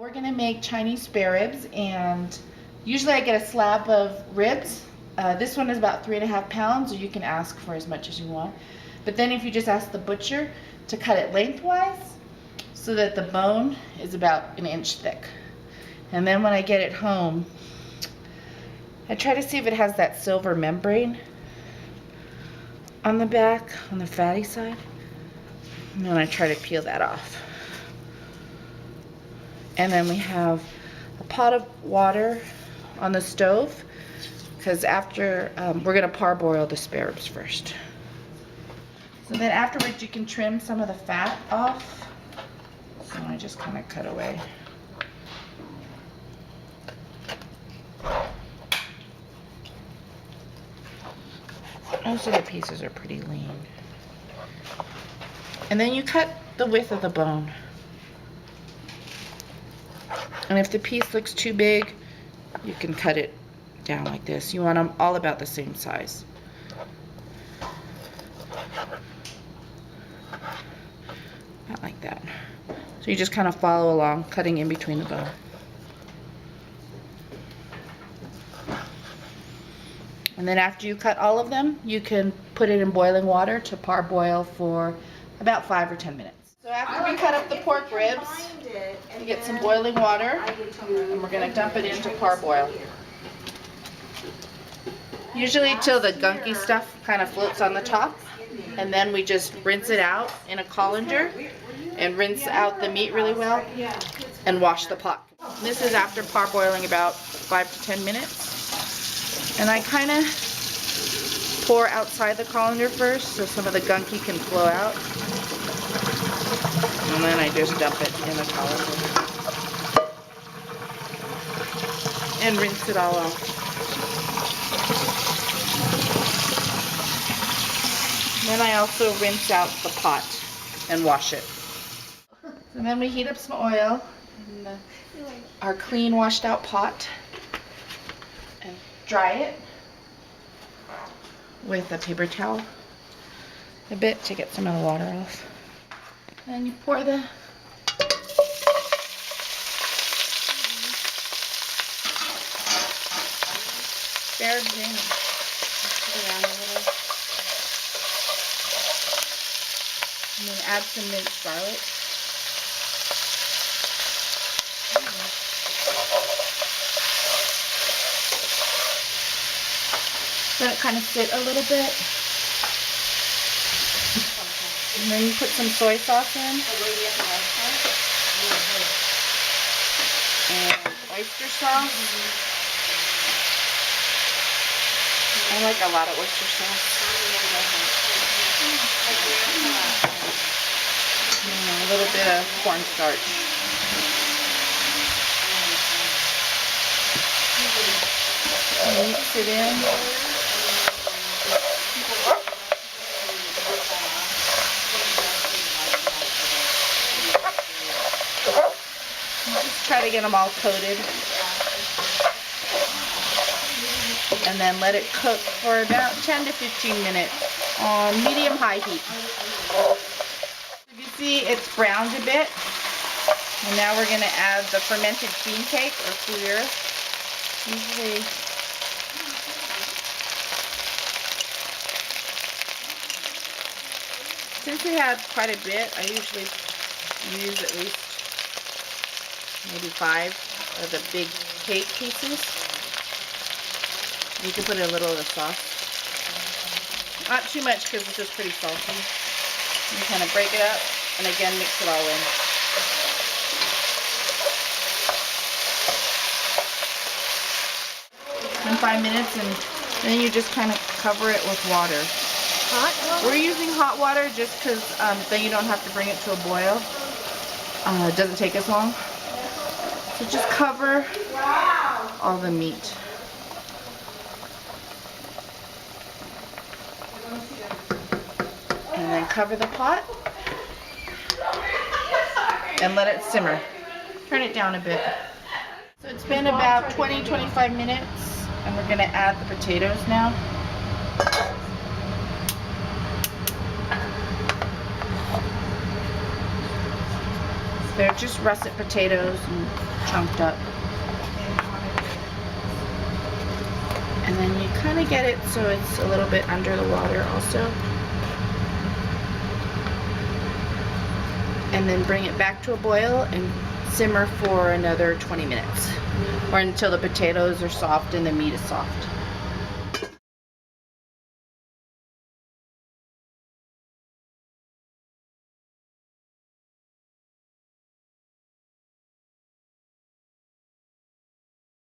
We're gonna make Chinese spare ribs, and usually I get a slab of ribs. This one is about 3.5 pounds, or you can ask for as much as you want. But then if you just ask the butcher to cut it lengthwise so that the bone is about 1 inch thick. And then when I get it home, I try to see if it has that silver membrane on the back, on the fatty side. And then I try to peel that off. And then we have a pot of water on the stove, because after, we're gonna parboil the spare ribs first. So then afterwards you can trim some of the fat off. So I just kind of cut away. Most of the pieces are pretty lean. And then you cut the width of the bone. And if the piece looks too big, you can cut it down like this. You want them all about the same size. Not like that. So you just kind of follow along, cutting in between the bone. And then after you cut all of them, you can put it in boiling water to parboil for about 5 or 10 minutes. So after we cut up the pork ribs, we get some boiling water, and we're going to dump it into parboil. Usually till the gunky stuff kind of floats on the top, and then we just rinse it out in a colander and rinse out the meat really well and wash the pot. This is after parboiling about 5 to 10 minutes. And I kind of pour outside the colander first so some of the gunky can flow out. And then I just dump it in the colander and rinse it all off. Then I also rinse out the pot and wash it. And then we heat up some oil in our clean washed out pot and dry it with a paper towel a bit to get some of the water off. Then you pour the spare ribs in and put it around a little. And then add some minced garlic. Let it kind of sit a little bit. And then you put some soy sauce in. And oyster sauce. I like a lot of oyster sauce. And a little bit of cornstarch. Mix it in. Just try to get them all coated. And then let it cook for about 10 to 15 minutes on medium-high heat. You see it's browned a bit. And now we're going to add the fermented bean cake or fouillure. Usually since we had quite a bit, I usually use at least maybe 5 of the big cake pieces. You can put a little of the sauce. Not too much because this is pretty salty. You kind of break it up and again mix it all in. In 5 minutes, and then you just kind of cover it with water. Hot water? We're using hot water just because then you don't have to bring it to a boil. It doesn't take as long. So just cover all the meat. And then cover the pot and let it simmer. Turn it down a bit. So it's been about 20-25 minutes, and we're going to add the potatoes now. There's just russet potatoes and chunked up. And then you kind of get it so it's a little bit under the water also. And then bring it back to a boil and simmer for another 20 minutes. Or until the potatoes are soft and the meat is soft.